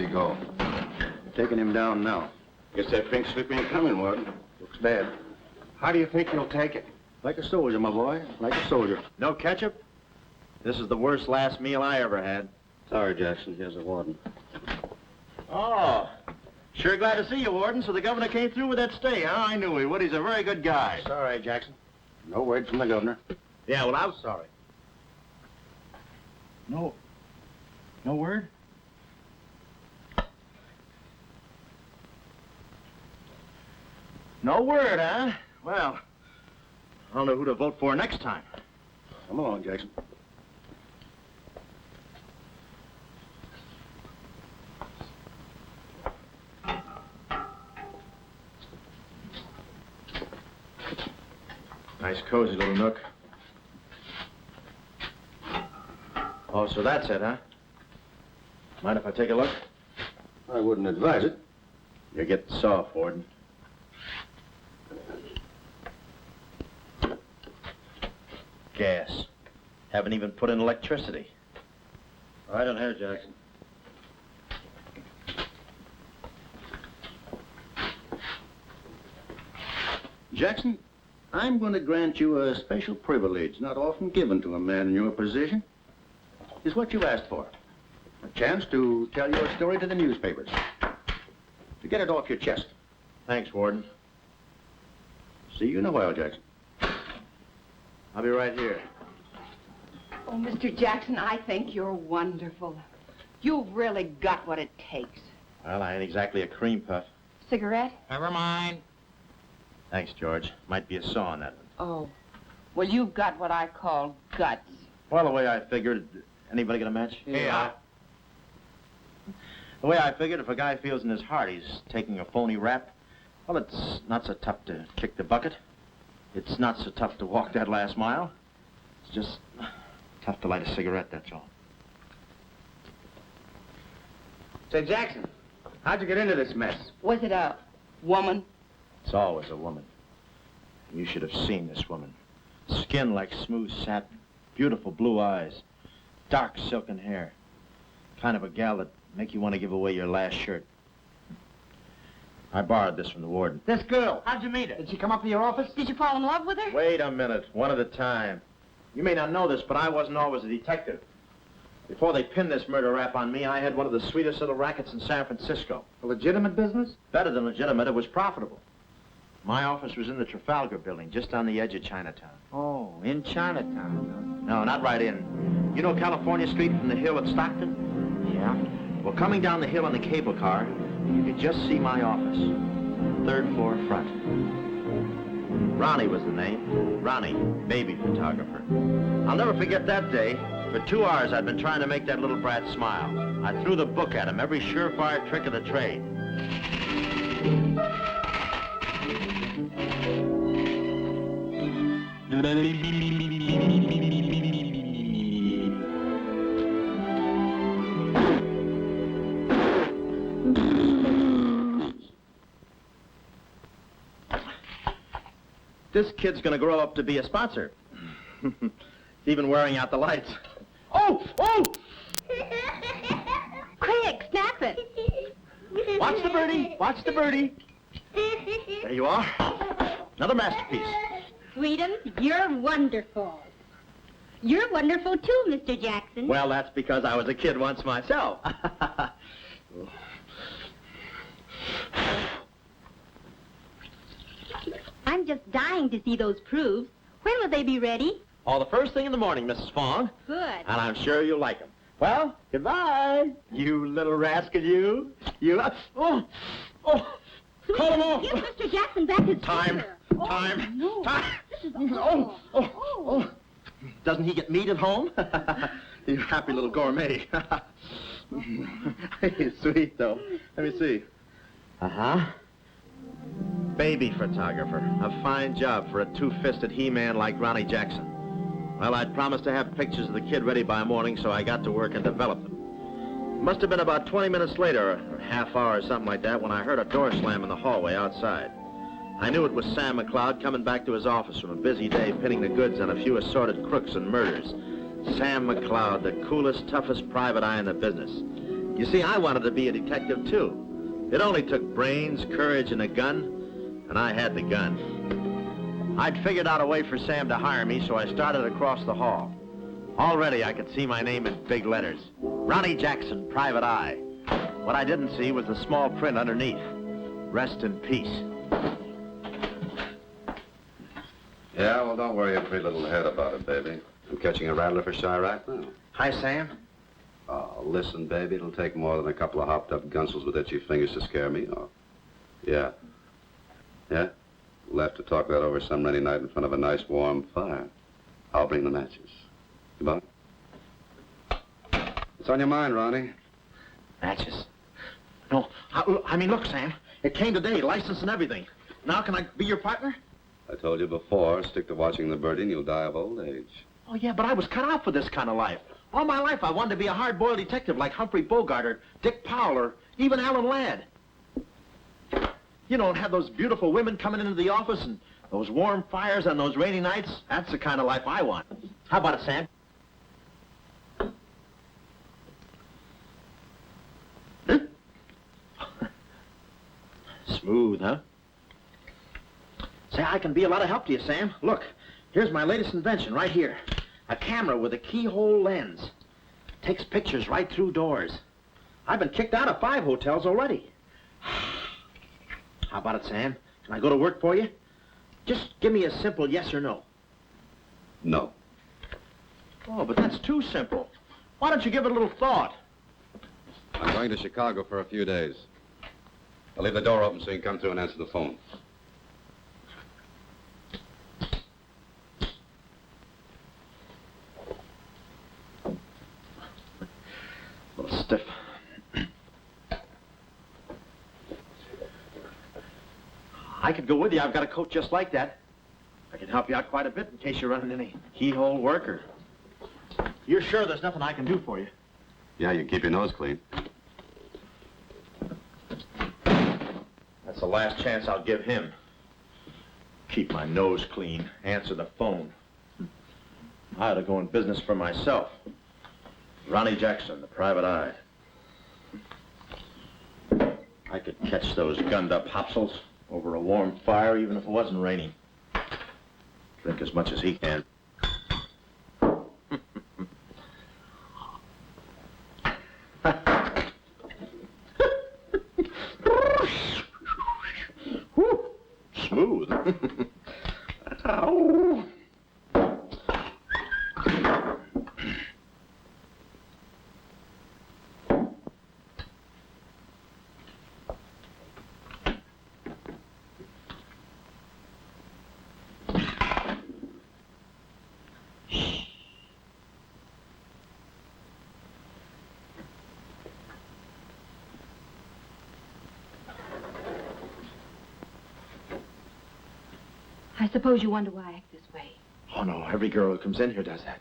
go. Taking him down now. Guess that pink slip ain't coming, Warden. Looks bad. How do you think you'll take it? Like a soldier, my boy. Like a soldier. No ketchup? This is the worst last meal I ever had. Sorry, Jackson. Here's the warden. Oh, sure glad to see you, Warden. So the governor came through with that stay, huh? I knew he would. He's a very good guy. Sorry, Jackson. No word from the governor. Yeah, well, I'm sorry. No word? No word, huh? Well, I don't know who to vote for next time. Come along, Jackson. Nice, cozy little nook. Oh, so that's it, huh? Mind if I take a look? I wouldn't advise it. You're getting soft, Warden. Gas. Haven't even put in electricity. Right on here, Jackson. Jackson, I'm going to grant you a special privilege not often given to a man in your position. It's what you asked for. A chance to tell your story to the newspapers. To get it off your chest. Thanks, Warden. See you in a while, Jackson. I'll be right here. Oh, Mr. Jackson, I think you're wonderful. You've really got what it takes. Well, I ain't exactly a cream puff. Cigarette? Never mind. Thanks, George. Might be a saw on that one. Oh. Well, you've got what I call guts. Well, the way I figured... Anybody got a match? Yeah. The way I figured, if a guy feels in his heart he's taking a phony rap, well, it's not so tough to kick the bucket. It's not so tough to walk that last mile. It's just tough to light a cigarette, that's all. Say, Jackson, how'd you get into this mess? Was it a woman? It's always a woman. You should have seen this woman. Skin like smooth satin, beautiful blue eyes, dark silken hair. Kind of a gal that make you want to give away your last shirt. I borrowed this from the warden. This girl, how'd you meet her? Did she come up to your office? Did you fall in love with her? Wait a minute, one at a time. You may not know this, but I wasn't always a detective. Before they pinned this murder rap on me, I had one of the sweetest little rackets in San Francisco. A legitimate business? Better than legitimate, it was profitable. My office was in the Trafalgar building, just on the edge of Chinatown. Oh, in Chinatown. No, not right in. You know California Street from the hill at Stockton? Yeah. Well, coming down the hill in the cable car, you could just see my office. Third floor front. Ronnie was the name. Ronnie, baby photographer. I'll never forget that day. For 2 hours, I'd been trying to make that little brat smile. I threw the book at him, every surefire trick of the trade. This kid's gonna grow up to be a sponsor. He's even wearing out the lights. Oh! Oh! Quick, snap it. Watch the birdie! Watch the birdie! There you are. Another masterpiece. Sweetum, you're wonderful. You're wonderful too, Mr. Jackson. Well, that's because I was a kid once myself. I'm just dying to see those proofs. When will they be ready? All the first thing in the morning, Mrs. Fong. Good. And I'm sure you'll like them. Well, goodbye, you little rascal, you. You. Oh! Oh! Call him off! Give Mr. Jackson back his Time. finger. Time. Oh, no. Time. This is Oh, oh, oh. Doesn't he get meat at home? You happy little gourmet. He's sweet, though. Let me see. Uh-huh. Baby photographer. A fine job for a two-fisted he-man like Ronnie Jackson. Well, I'd promised to have pictures of the kid ready by morning, so I got to work and developed them. It must have been about 20 minutes later, or a half hour or something like that, when I heard a door slam in the hallway outside. I knew it was Sam McLeod coming back to his office from a busy day pinning the goods on a few assorted crooks and murders. Sam McLeod, the coolest, toughest private eye in the business. You see, I wanted to be a detective, too. It only took brains, courage, and a gun, and I had the gun. I'd figured out a way for Sam to hire me, so I started across the hall. Already, I could see my name in big letters. Ronnie Jackson, Private Eye. What I didn't see was the small print underneath. Rest in peace. Yeah, well, don't worry your pretty little head about it, baby. I'm catching a rattler for Chirac now. Hi, Sam. Oh, listen, baby, it'll take more than a couple of hopped-up gunsels with itchy fingers to scare me off. Yeah. Yeah? We'll have to talk that over some rainy night in front of a nice warm fire. I'll bring the matches. Goodbye. What's on your mind, Ronnie? Matches. No, I mean, look, Sam. It came today, license and everything. Now can I be your partner? I told you before, stick to watching the birdie and you'll die of old age. Oh, yeah, but I was cut out for this kind of life. All my life, I wanted to be a hard-boiled detective like Humphrey Bogart or Dick Powell or even Alan Ladd. You know, and have those beautiful women coming into the office and those warm fires on those rainy nights. That's the kind of life I want. How about it, Sam? Huh? Smooth, huh? Say, I can be a lot of help to you, Sam. Look, here's my latest invention right here. A camera with a keyhole lens. Takes pictures right through doors. I've been kicked out of 5 hotels already. How about it, Sam? Can I go to work for you? Just give me a simple yes or no. No. Oh, but that's too simple. Why don't you give it a little thought? I'm going to Chicago for a few days. I'll leave the door open so you can come through and answer the phone. A little stiff. I could go with you. I've got a coat just like that. I can help you out quite a bit in case you're running any keyhole work or... You're sure there's nothing I can do for you? Yeah, you keep your nose clean. That's the last chance I'll give him. Keep my nose clean. Answer the phone. I ought to go in business for myself. Ronnie Jackson, the Private Eye. I could catch those gunned-up hopsels over a warm fire even if it wasn't raining. Drink as much as he can. Whew. Smooth. Ow. I suppose you wonder why I act this way. Oh, no, every girl who comes in here does that.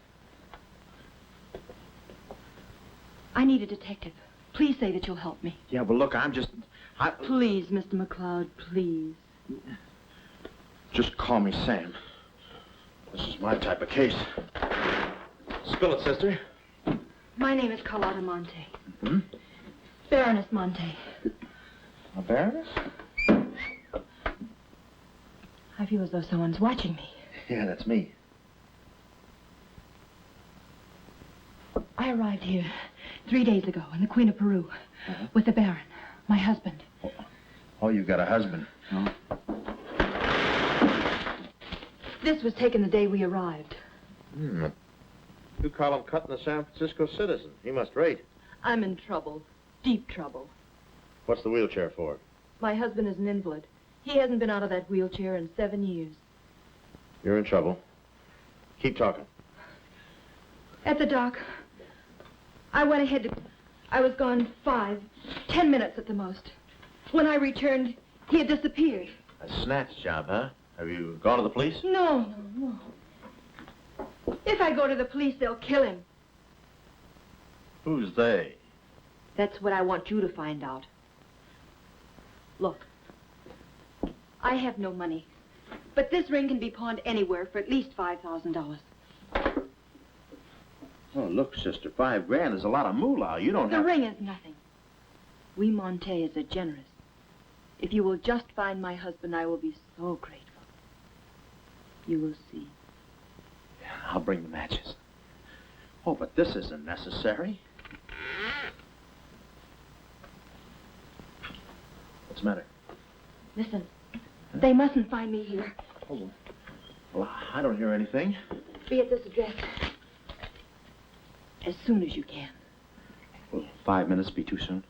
I need a detective. Please say that you'll help me. Yeah, well, look, Please, Mr. McLeod, please. Just call me Sam. This is my type of case. Spill it, sister. My name is Carlotta Monte. Hmm? Baroness Monte. A baroness? I feel as though someone's watching me. Yeah, that's me. I arrived here 3 days ago in the Queen of Peru with the Baron, my husband. Oh, you've got a husband. Oh. This was taken the day we arrived. You call him cutting a San Francisco citizen. He must rate. I'm in trouble, deep trouble. What's the wheelchair for? My husband is an invalid. He hasn't been out of that wheelchair in 7 years. You're in trouble. Keep talking. At the dock, I went ahead to... I was gone 5, 10 minutes at the most. When I returned, he had disappeared. A snatch job, huh? Have you gone to the police? No. If I go to the police, they'll kill him. Who's they? That's what I want you to find out. Look, I have no money, but this ring can be pawned anywhere for at least $5,000. Oh, look, sister, $5 grand is a lot of moolah. You don't The have... ring is nothing. We Montes are generous. If you will just find my husband, I will be so grateful. You will see. Yeah, I'll bring the matches. Oh, but this isn't necessary. What's the matter? Listen, they mustn't find me here. Oh, well, I don't hear anything. Be at this address as soon as you can. Will 5 minutes be too soon?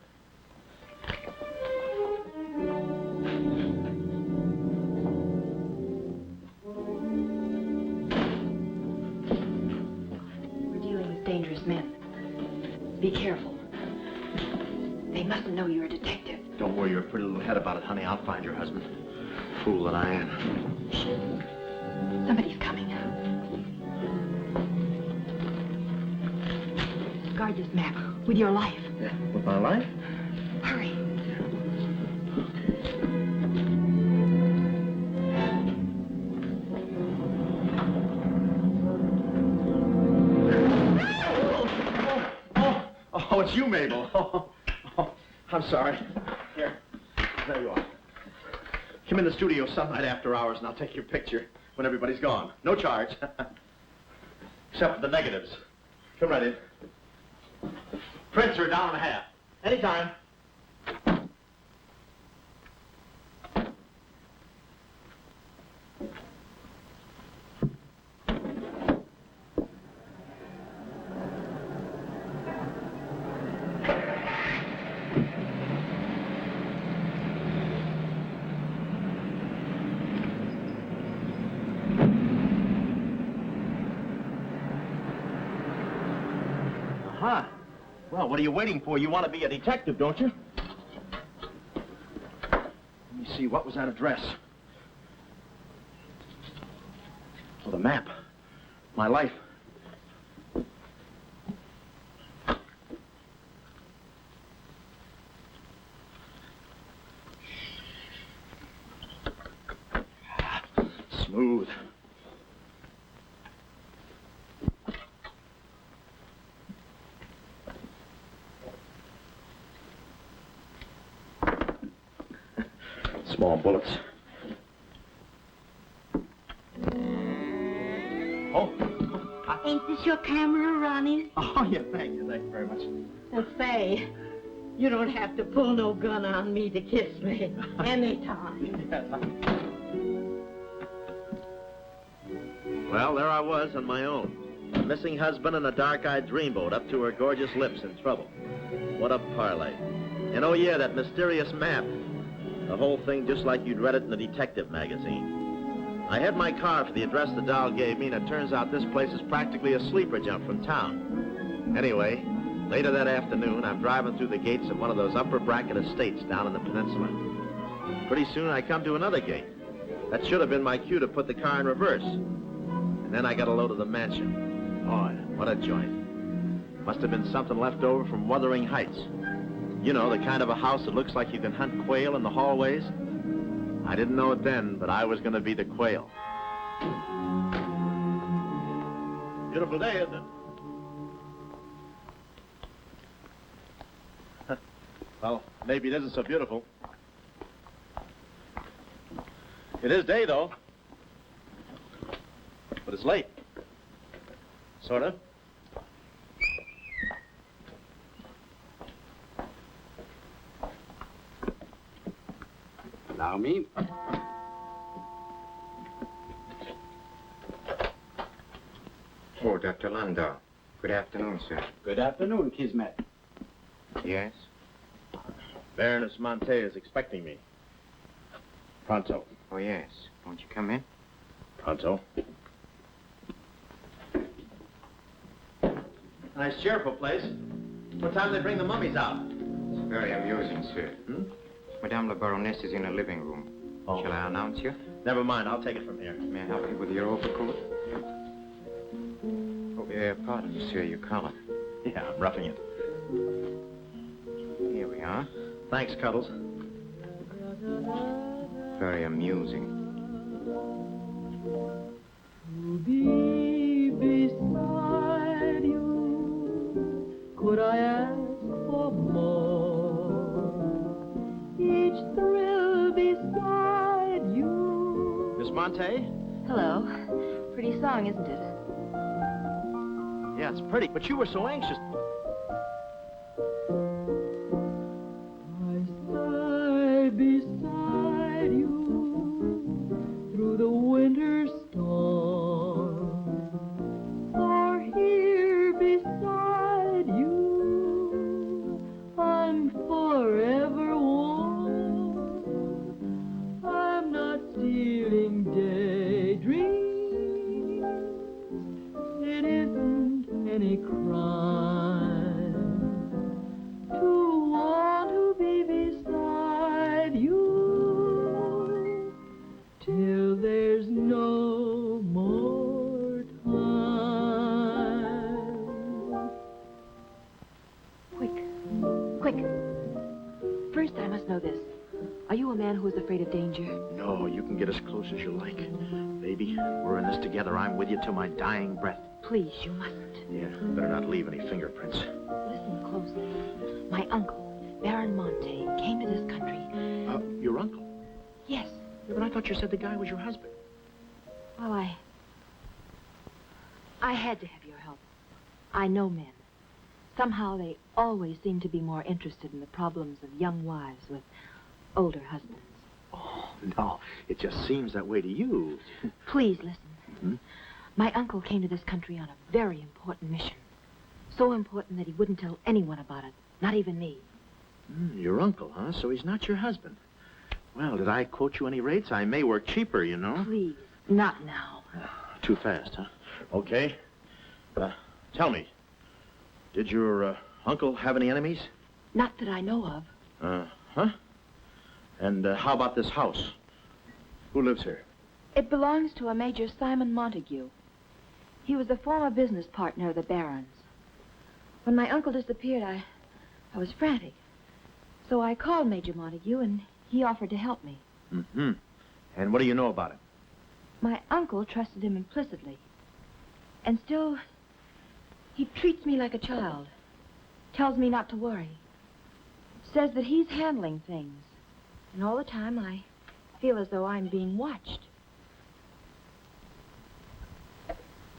We're dealing with dangerous men. Be careful. They mustn't know you're a detective. Don't worry your pretty little head about it, honey. I'll find your husband. Fool that I am. Shh. Somebody's coming. Guard this map with your life. Yeah, with my life? Hurry. Oh, it's you, Mabel. Oh, I'm sorry. Here, there you are. Come in the studio some night after hours, and I'll take your picture when everybody's gone. No charge. Except for the negatives. Come right in. Prints are $1.50. Anytime. Huh. Well, what are you waiting for? You want to be a detective, don't you? Let me see, what was that address? Oh, the map. My life. Smooth. Small bullets. Oh. Ain't this your camera, Ronnie? Oh, yeah, thank you very much. And say, you don't have to pull no gun on me to kiss me anytime. Well, there I was on my own. A missing husband and a dark-eyed dreamboat up to her gorgeous lips in trouble. What a parlay. And oh yeah, that mysterious map. The whole thing just like you'd read it in a detective magazine. I had my car for the address the doll gave me, and it turns out this place is practically a sleeper jump from town. Anyway, later that afternoon, I'm driving through the gates of one of those upper bracket estates down in the peninsula. Pretty soon, I come to another gate. That should have been my cue to put the car in reverse. And then I got a load of the mansion. Oh, what a joint. Must have been something left over from Wuthering Heights. You know, the kind of a house that looks like you can hunt quail in the hallways. I didn't know it then, but I was going to be the quail. Beautiful day, isn't it? Well, maybe it isn't so beautiful. It is day, though. But it's late. Sort of. Allow me. Oh, Dr. Landau. Good afternoon, sir. Good afternoon, Kismet. Yes? Baroness Monte is expecting me. Pronto. Oh, yes. Won't you come in? Pronto. Nice cheerful place. What time do they bring the mummies out? It's very amusing, sir. Madame la Baroness is in the living room. Oh. Shall I announce you? Never mind, I'll take it from here. May I help you with your overcoat? Oh, pardon, monsieur, your collar. Yeah, I'm roughing it. Here we are. Thanks, Cuddles. Very amusing. To be beside you, could I ask for more? Miss Monte? Hello. Pretty song, isn't it? Yeah, it's pretty, but you were so anxious. I sigh beside you through the winter storm. For here beside you, I'm forever warm. I'm not stealing daydreams. It isn't any crime to want to be beside you till there's no more time. Quick. First, I must know this. Are you a man who is afraid of danger? No, you can get as close as you like. Baby, we're in this together. I'm with you till my dying breath. Please, you mustn't. Yeah, better not leave any fingerprints. Listen closely. My uncle, Baron Monte, came to this country. Your uncle? Yes. Yeah, but I thought you said the guy was your husband. Well, I had to have your help. I know men. Somehow they always seem to be more interested in the problems of young wives with older husbands. Oh, no. It just seems that way to you. Please listen. My uncle came to this country on a very important mission. So important that he wouldn't tell anyone about it, not even me. Your uncle, huh? So he's not your husband. Well, did I quote you any rates? I may work cheaper, you know. Please, not now. Too fast, huh? Okay. Tell me, did your uncle have any enemies? Not that I know of. Huh? And how about this house? Who lives here? It belongs to a Major Simon Montague. He was a former business partner of the Baron's. When my uncle disappeared, I was frantic. So I called Major Montague, and he offered to help me. Mm-hmm. And what do you know about him? My uncle trusted him implicitly. And still, he treats me like a child. Tells me not to worry. Says that he's handling things. And all the time, I feel as though I'm being watched.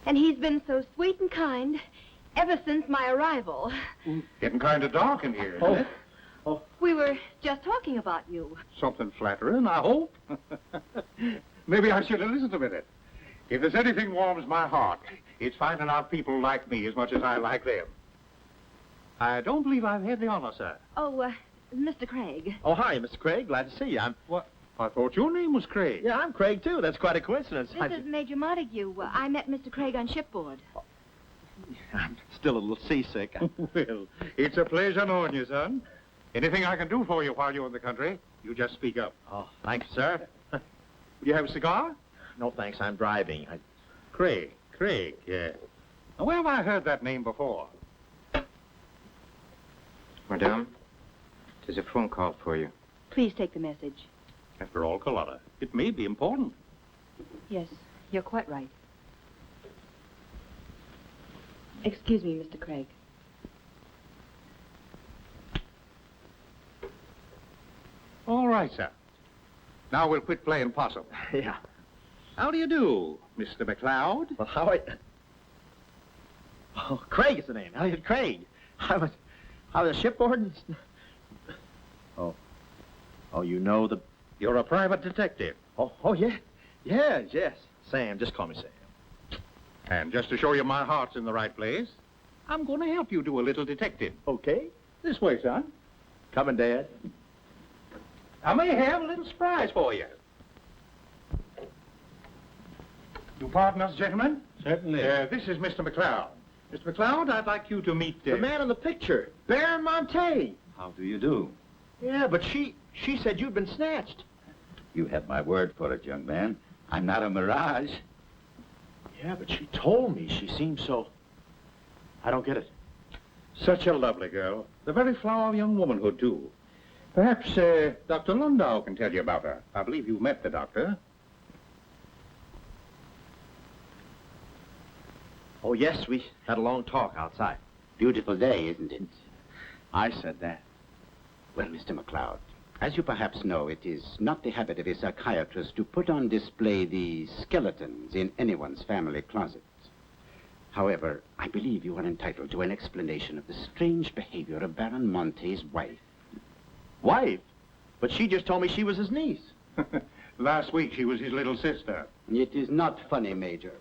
And he's been so sweet and kind ever since my arrival. Getting kind of dark in here, isn't it? We were just talking about you. Something flattering, I hope. Maybe I should have listened a minute. If there's anything warms my heart, it's finding out people like me as much as I like them. I don't believe I've had the honor, sir. Oh, Mr. Craig. Oh, hi, Mr. Craig. Glad to see you. What? I thought your name was Craig. Yeah, I'm Craig, too. That's quite a coincidence. This is Major Montague. I met Mr. Craig on shipboard. I'm still a little seasick. Well, it's a pleasure knowing you, son. Anything I can do for you while you're in the country, you just speak up. Oh, thanks, sir. Do you have a cigar? No, thanks. I'm driving. Craig, yeah. Now, where have I heard that name before? Madame, there's a phone call for you. Please take the message. After all, Carlotta, it may be important. Yes, you're quite right. Excuse me, Mr. Craig. All right, sir. Now we'll quit playing possum. Yeah. How do you do, Mr. McLeod? Well, how I... Oh, Craig is the name. Elliot Craig. I was shipboard. Oh, you know the... You're a private detective. Oh, yeah. Yes. Sam, just call me Sam. And just to show you my heart's in the right place, I'm going to help you do a little detective. Okay. This way, son. Coming, Dad. I may have a little surprise for you. You pardon us, gentlemen? Certainly. This is Mr. McLeod. Mr. McLeod, I'd like you to meet... The man in the picture. Baron Monte. How do you do? Yeah, but she said you'd been snatched. You have my word for it, young man. I'm not a mirage. Yeah, but she told me. She seemed so... I don't get it. Such a lovely girl. The very flower of young womanhood, too. Perhaps Dr. Lundau can tell you about her. I believe you met the doctor. Oh, yes, we had a long talk outside. Beautiful day, isn't it? I said that. Well, Mr. McLeod, As you perhaps know, it is not the habit of a psychiatrist to put on display the skeletons in anyone's family closet. However, I believe you are entitled to an explanation of the strange behavior of Baron Monte's wife. Wife? But she just told me she was his niece. Last week, she was his little sister. It is not funny, Major.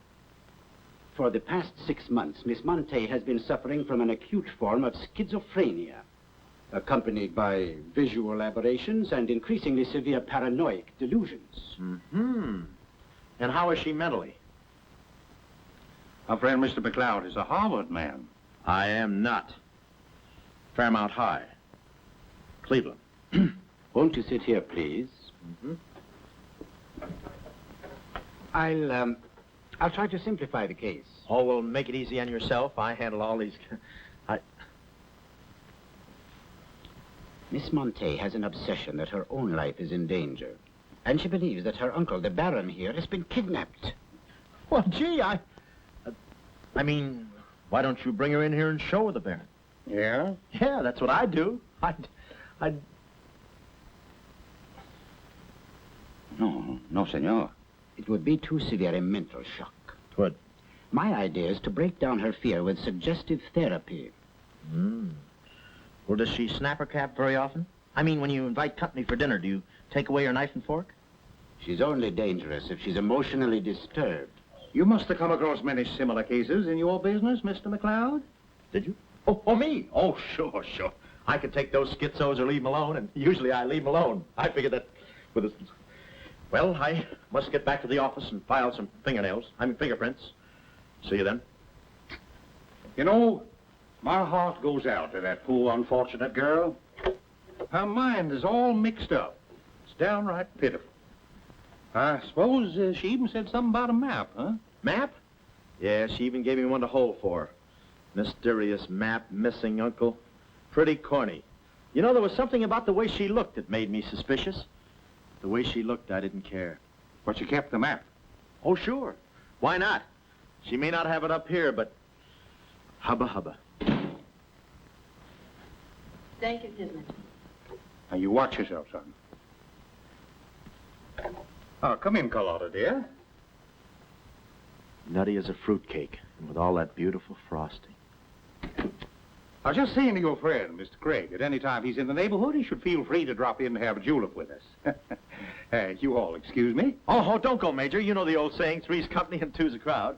For the past 6 months, Miss Monte has been suffering from an acute form of schizophrenia, accompanied by visual aberrations and increasingly severe paranoid delusions. Mm-hmm. And how is she mentally? Our friend Mr. McLeod is a Harvard man. I am not. Fairmount High. Cleveland. Won't you sit here, please? Mm-hmm. I'll try to simplify the case. Oh, well, make it easy on yourself. I handle all these... Miss Monte has an obsession that her own life is in danger. And she believes that her uncle, the Baron here, has been kidnapped. Well, gee, I mean, why don't you bring her in here and show her the Baron? Yeah? Yeah, that's what I'd do. No, senor. It would be too severe a mental shock. Good. My idea is to break down her fear with suggestive therapy. Well, does she snap her cap very often? I mean, when you invite company for dinner, do you take away her knife and fork? She's only dangerous if she's emotionally disturbed. You must have come across many similar cases in your business, Mr. McLeod. Did you? Oh, me? Oh, sure. I could take those schizos or leave them alone, and usually I leave them alone. I figured that with a... Well, I must get back to the office and file some fingerprints. See you then. You know, my heart goes out to that poor, unfortunate girl. Her mind is all mixed up. It's downright pitiful. I suppose she even said something about a map, huh? Map? Yeah, she even gave me one to hold for. Mysterious map, missing uncle. Pretty corny. You know, there was something about the way she looked that made me suspicious. The way she looked, I didn't care. But you kept the map. Oh, sure. Why not? She may not have it up here, but... Hubba. Thank you, Kismet. Now, you watch yourself, son. Oh, come in, Carlotta, dear. Nutty as a fruitcake, and with all that beautiful frosting. I was just saying to your friend, Mr. Craig, at any time he's in the neighborhood, he should feel free to drop in and have a julep with us. You all excuse me. Oh, don't go, Major. You know the old saying, three's company and two's a crowd.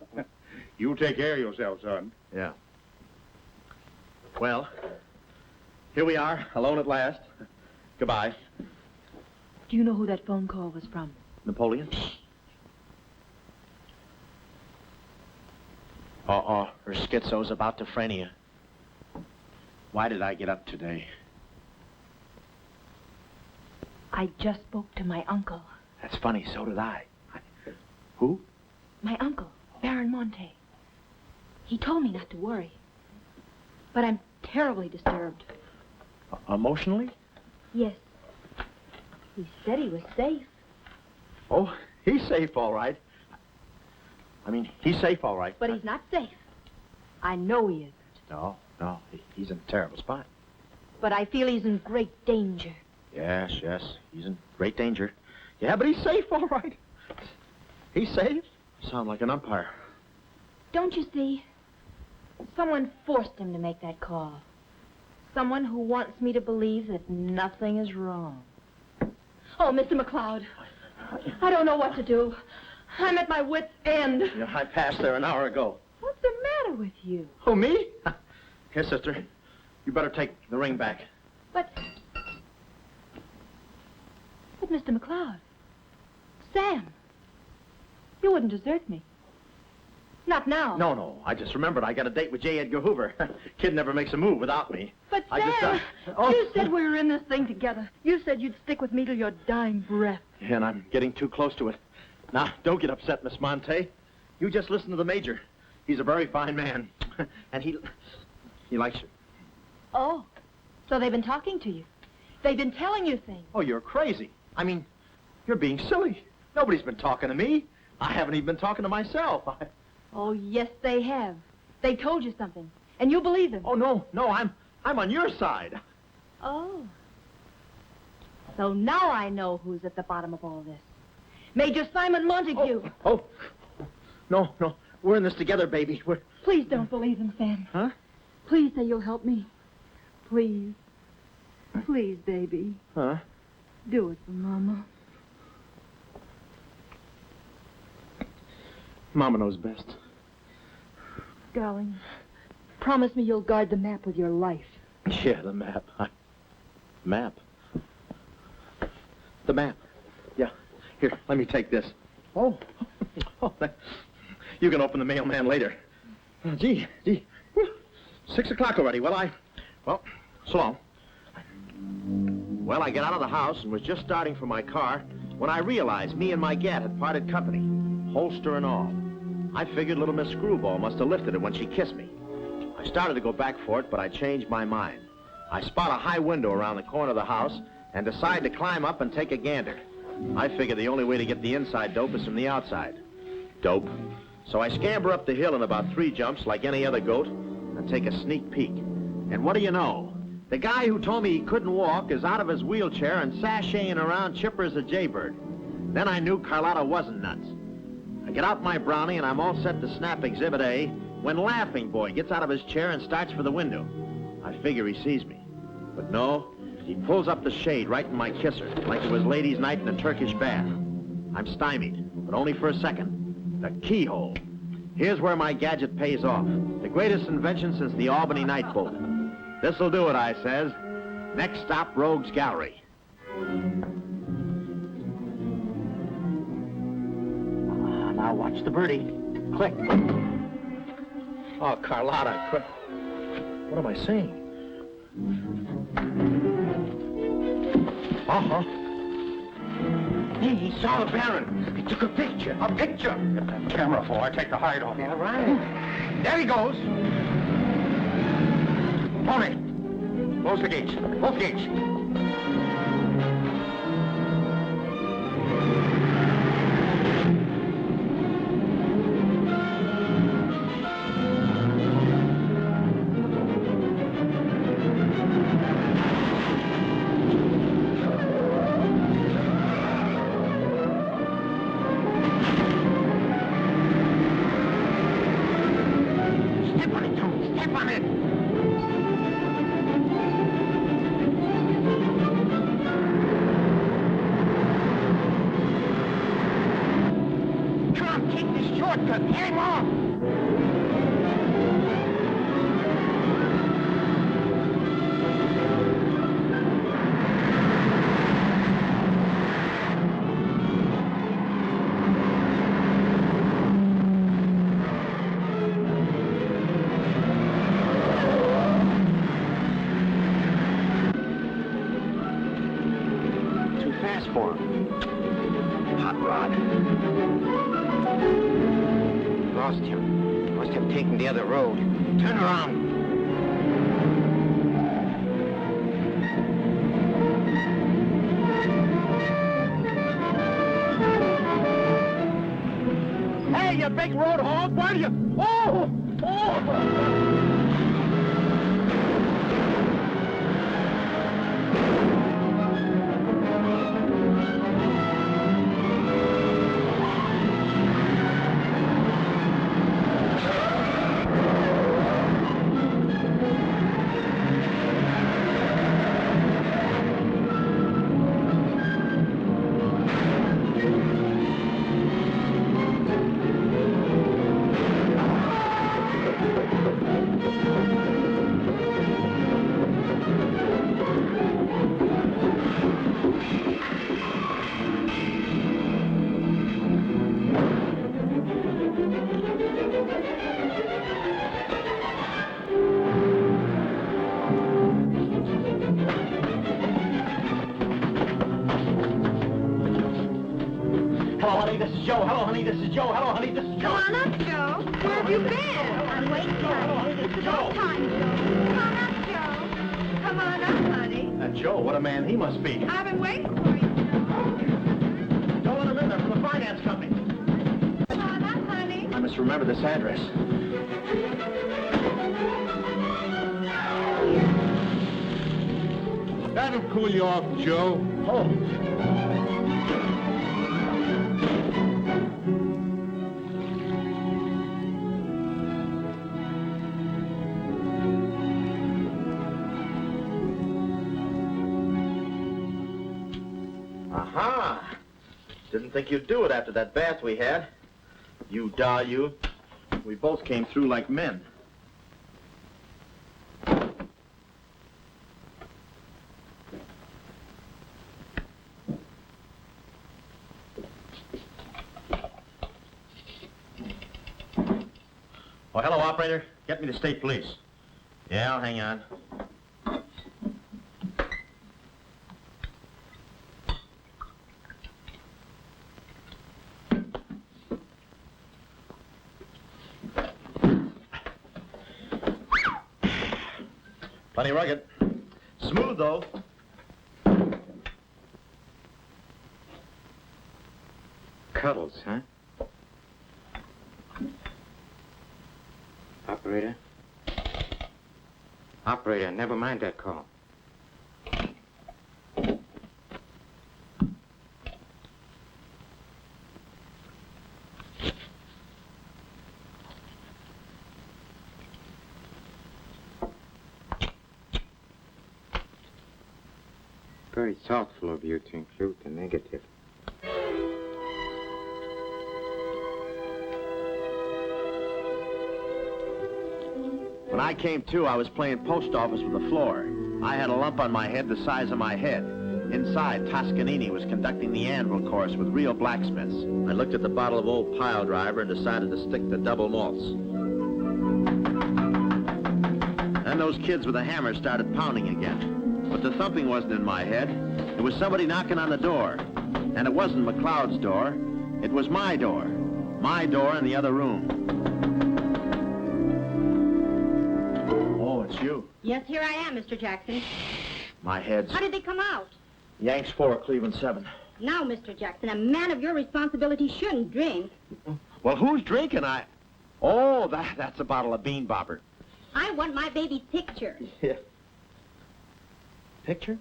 You take care of yourself, son. Yeah. Well, here we are, alone at last. Goodbye. Do you know who that phone call was from? Napoleon? Her schizo's about to phrenia. Why did I get up today? I just spoke to my uncle. That's funny, so did I. Who? My uncle, Baron Monte. He told me not to worry. But I'm terribly disturbed. Emotionally? Yes. He said he was safe. Oh, he's safe, all right. I mean, he's safe, all right. But he's not safe. I know he isn't. No, he's in a terrible spot. But I feel he's in great danger. Yes, he's in great danger. Yeah, but he's safe, all right. He's safe? Sound like an umpire. Don't you see? Someone forced him to make that call. Someone who wants me to believe that nothing is wrong. Oh, Mr. McLeod, I don't know what to do. I'm at my wit's end. Yeah, I passed there an hour ago. What's the matter with you? Who, me? Here, sister, you better take the ring back. But Mr. McLeod, Sam, you wouldn't desert me. Not now. No, I just remembered I got a date with J. Edgar Hoover. Kid never makes a move without me. But I Sam, just, you said we were in this thing together. You said you'd stick with me till your dying breath. And I'm getting too close to it. Now, don't get upset, Miss Monte. You just listen to the Major. He's a very fine man. And he likes you. Oh, so they've been talking to you. They've been telling you things. Oh, you're crazy. I mean, you're being silly. Nobody's been talking to me. I haven't even been talking to myself. Oh, yes, they have. They told you something, and you believe them. Oh, no, I'm on your side. Oh. So now I know who's at the bottom of all this. Major Simon Montague. Oh. No. We're in this together, baby. Please don't believe him, Sam. Huh? Please say you'll help me. Please. Please, baby. Huh? Do it for Mama. Mama knows best. Darling, promise me you'll guard the map with your life. Yeah, the map. Map? The map. Yeah. Here, let me take this. Oh. You can open the mailman later. Oh, gee. Whew. 6 o'clock already. Well, so long. Well, I got out of the house and was just starting for my car when I realized me and my gat had parted company, holster and all. I figured little Miss Screwball must have lifted it when she kissed me. I started to go back for it, but I changed my mind. I spot a high window around the corner of the house and decide to climb up and take a gander. I figured the only way to get the inside dope is from the outside. Dope. So I scamper up the hill in about 3 jumps like any other goat and take a sneak peek. And what do you know? The guy who told me he couldn't walk is out of his wheelchair and sashaying around chipper as a jaybird. Then I knew Carlotta wasn't nuts. I get out my brownie and I'm all set to snap Exhibit A when Laughing Boy gets out of his chair and starts for the window. I figure he sees me. But no, he pulls up the shade right in my kisser, like it was ladies' night in a Turkish bath. I'm stymied, but only for a second. The keyhole. Here's where my gadget pays off. The greatest invention since the Albany Night Boat. This'll do it, I says. Next stop, Rogue's Gallery. Now watch the birdie. Click. Oh, Carlotta, quick. What am I saying? Uh-huh. Hey, he saw the Baron. He took a picture. A picture? Get that camera for. I take the hide off you. All right. There he goes. Tony, close the gates. Both gates. Step on it, Tony. Step on it. Come on, take this shortcut. Get him off. Too fast for him. Hot rod. Lost him. Must have taken the other road. Turn around. Hey, you big road hog, why do you... Oh! Hello, honey, this is Joe. Hello, honey, this is Joe. Hello, honey, this is Joe. Come on up, Joe. Where have you been? I'm waiting, honey. It's about time, Joe. Come on up, Joe. Come on up, honey. Joe, what a man he must be. I've been waiting for you, Joe. Don't let him in there from the finance company. Come on up, honey. I must remember this address. That'll cool you off, Joe. Aha! Didn't think you'd do it after that bath we had. You doll, you. We both came through like men. Oh, hello, operator. Get me to state police. Yeah, I'll hang on. Plenty rugged. Smooth, though. Cuddles, huh? Operator? Operator, never mind that call. Very thoughtful of you to include the negative. When I came to, I was playing post office with the floor. I had a lump on my head the size of my head. Inside, Toscanini was conducting the anvil course with real blacksmiths. I looked at the bottle of old pile driver and decided to stick to double malts. Then those kids with the hammer started pounding again. But the thumping wasn't in my head. It was somebody knocking on the door. And it wasn't McLeod's door. It was my door. My door in the other room. Oh, it's you. Yes, here I am, Mr. Jackson. My head's... How did they come out? Yanks 4, Cleveland 7. Now, Mr. Jackson, a man of your responsibility shouldn't drink. Well, who's drinking? Oh, that's a bottle of Bean Bopper. I want my baby's picture. Yeah. Picture?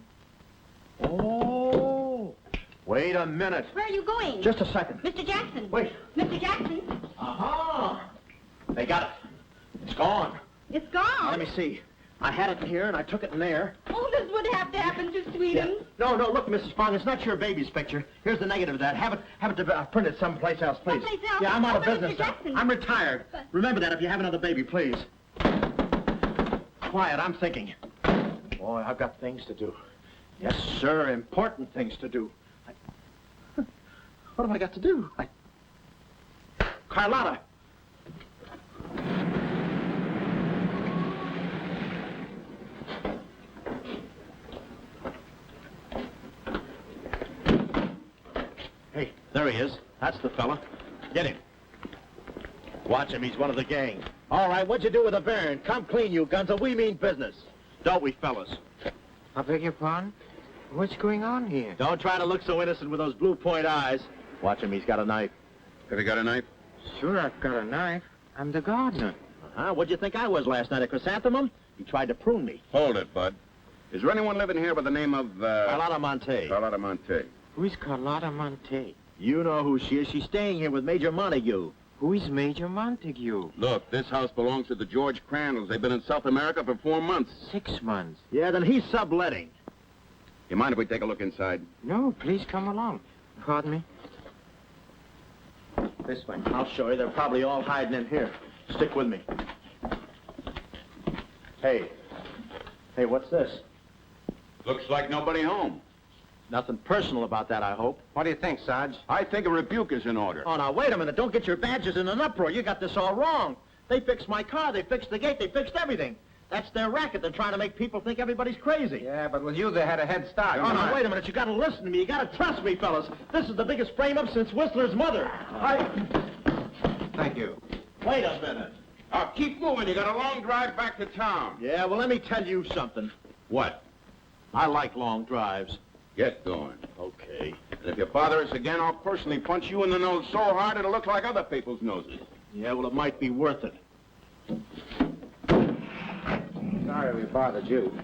Oh. Wait a minute. Where are you going? Just a second. Mr. Jackson. Wait. Mr. Jackson. Aha! They got it. It's gone. It's gone. Let me see. I had it in here and I took it in there. Oh, this would have to happen to Sweden. No, look, Mrs. Fong, it's not your baby's picture. Here's the negative of that. Have it printed someplace else, please. Someplace else? Yeah, I'm out of But Mr. business. Jackson. I'm retired. But- Remember that if you have another baby, please. Quiet, I'm thinking. Boy, I've got things to do. Yes, sir, important things to do. What have I got to do? Carlotta! Hey, there he is. That's the fella. Get him. Watch him, he's one of the gang. All right, what'd you do with the baron? Come clean, you guns, or we mean business. Don't we, fellas? I beg your pardon? What's going on here? Don't try to look so innocent with those blue point eyes. Watch him, he's got a knife. Have you got a knife? Sure, I've got a knife. I'm the gardener. Huh? What'd you think I was last night, a chrysanthemum? He tried to prune me. Hold it, Bud. Is there anyone living here by the name of, Carlotta Monte. Carlotta Monte? Who is Carlotta Monte? You know who she is. She's staying here with Major Montague. Who is Major Montague? Look, this house belongs to the George Crandalls. They've been in South America for 4 months. 6 months. Yeah, then he's subletting. You mind if we take a look inside? No, please come along. Pardon me? This way. I'll show you. They're probably all hiding in here. Stick with me. Hey, what's this? Looks like nobody home. Nothing personal about that, I hope. What do you think, Sarge? I think a rebuke is in order. Oh, now, wait a minute. Don't get your badges in an uproar. You got this all wrong. They fixed my car. They fixed the gate. They fixed everything. That's their racket. They're trying to make people think everybody's crazy. Yeah, but with you, they had a head start. Oh, now, wait a minute. You got to listen to me. You got to trust me, fellas. This is the biggest frame-up since Whistler's mother. Thank you. Wait a minute. Keep moving. You got a long drive back to town. Yeah, well, let me tell you something. What? I like long drives. Get going. Okay. And if you bother us again, I'll personally punch you in the nose so hard it'll look like other people's noses. Yeah, well, it might be worth it. Sorry we bothered you.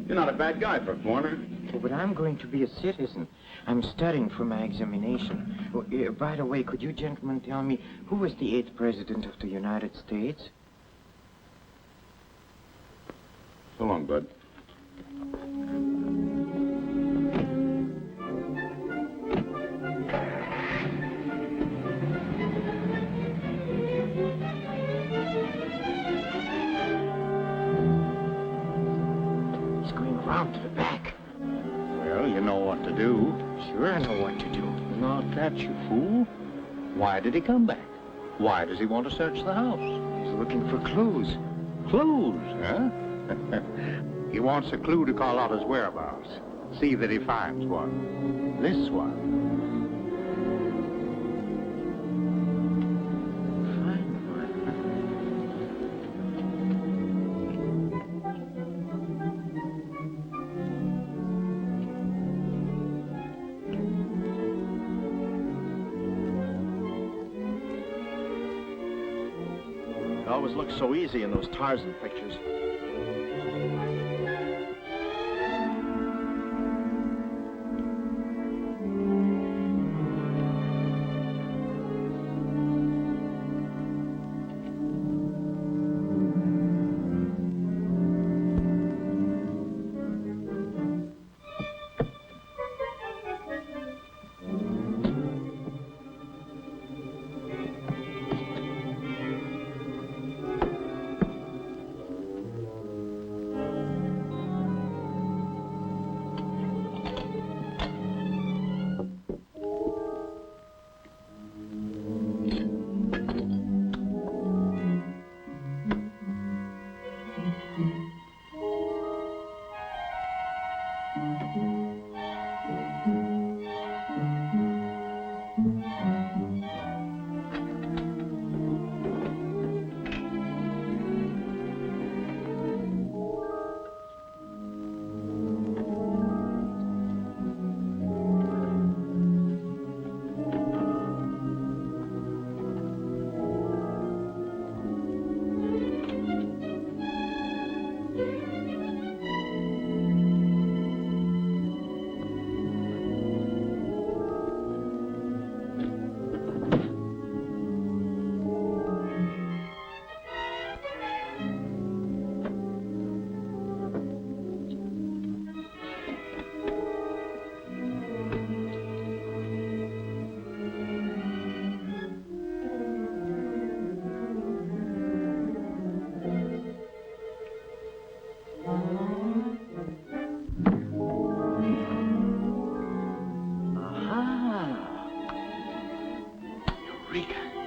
You're not a bad guy for a foreigner. Oh, but I'm going to be a citizen. I'm studying for my examination. Oh, by the way, could you gentlemen tell me who was the 8th President of the United States? So long, Bud. He's going around to the back. Well, you know what to do. Sure, I know what to do. Not that, you fool. Why did he come back? Why does he want to search the house? He's looking for clues. Clues, huh? He wants a clue to call out his whereabouts. See that he finds one. This one. It always looks so easy in those Tarzan pictures.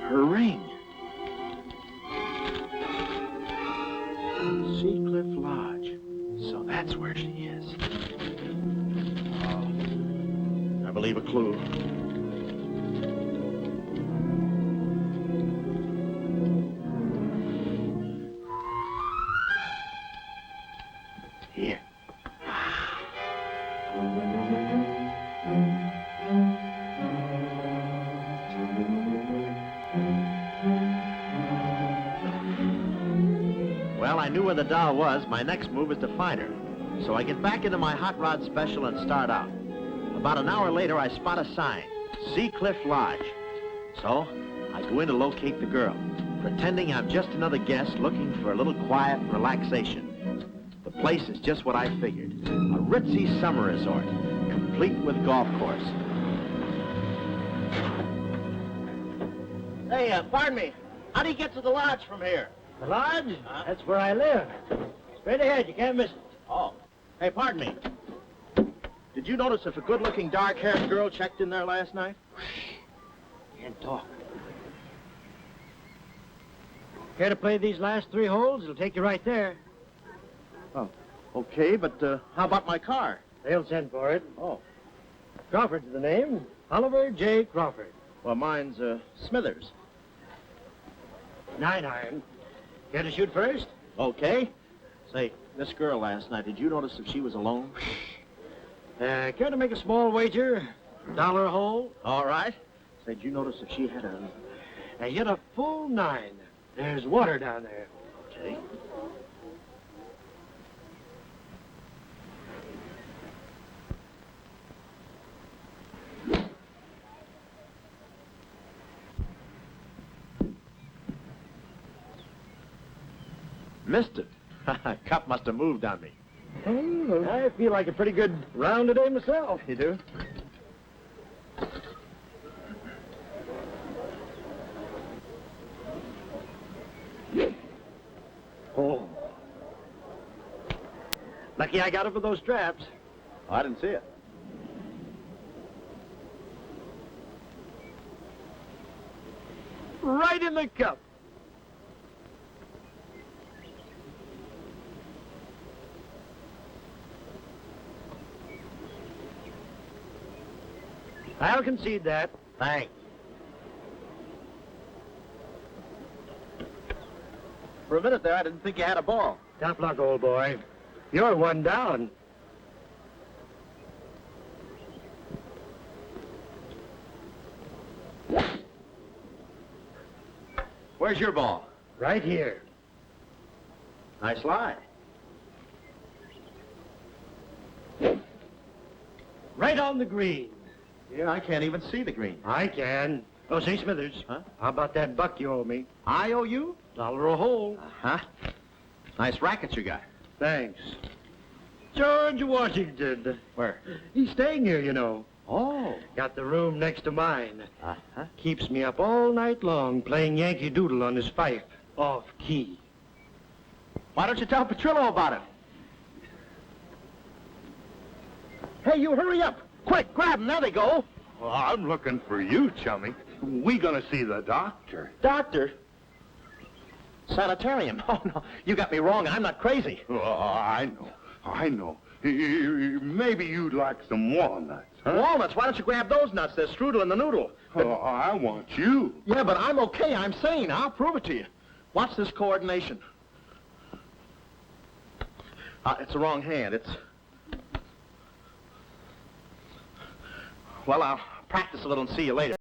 Her ring. Seacliff Lodge. So that's where she is. Oh, I believe a clue. Here. Well, I knew where the doll was. My next move is to find her. So I get back into my hot rod special and start out. About an hour later, I spot a sign, Seacliff Lodge. So I go in to locate the girl, pretending I'm just another guest looking for a little quiet relaxation. The place is just what I figured, a ritzy summer resort, complete with golf course. Hey, pardon me. How do you get to the lodge from here? The lodge? That's where I live. Straight ahead, you can't miss it. Oh. Hey, pardon me. Did you notice if a good-looking, dark-haired girl checked in there last night? Can't talk. Care to play these last 3 holes? It'll take you right there. Oh, okay, but how about my car? They'll send for it. Oh. Crawford's the name. Oliver J. Crawford. Well, mine's Smithers. 9 iron. Care to shoot first? Okay. Say, this girl last night, did you notice if she was alone? Care to make a small wager? $1 a hole? All right. Say, did you notice if she had a... You get a full 9. There's water down there. Okay. Missed it. Cup must have moved on me. I feel like a pretty good round today myself. You do? Oh. Lucky I got it for those straps. Oh, I didn't see it. Right in the cup. I'll concede that. Thanks. For a minute there, I didn't think you had a ball. Tough luck, old boy. You're one down. Where's your ball? Right here. Nice lie. Right on the green. Yeah, I can't even see the green. I can. Oh, say, Smithers. Huh? How about that buck you owe me? I owe you? $1 a hole. Huh? Nice racket you got. Thanks. George Washington. Where? He's staying here, you know. Oh. Got the room next to mine. Uh-huh. Keeps me up all night long playing Yankee Doodle on his fife. Off key. Why don't you tell Petrillo about it? Hey, you hurry up. Quick, grab them. There they go. Well, I'm looking for you, chummy. We gonna see the doctor. Doctor? Sanitarium. Oh, no. You got me wrong. I'm not crazy. Oh, I know. Maybe you'd like some walnuts, huh? Walnuts? Why don't you grab those nuts? There's strudel in the noodle. Oh, I want you. Yeah, but I'm okay. I'm sane. I'll prove it to you. Watch this coordination. It's the wrong hand. It's... Well, I'll practice a little and see you later.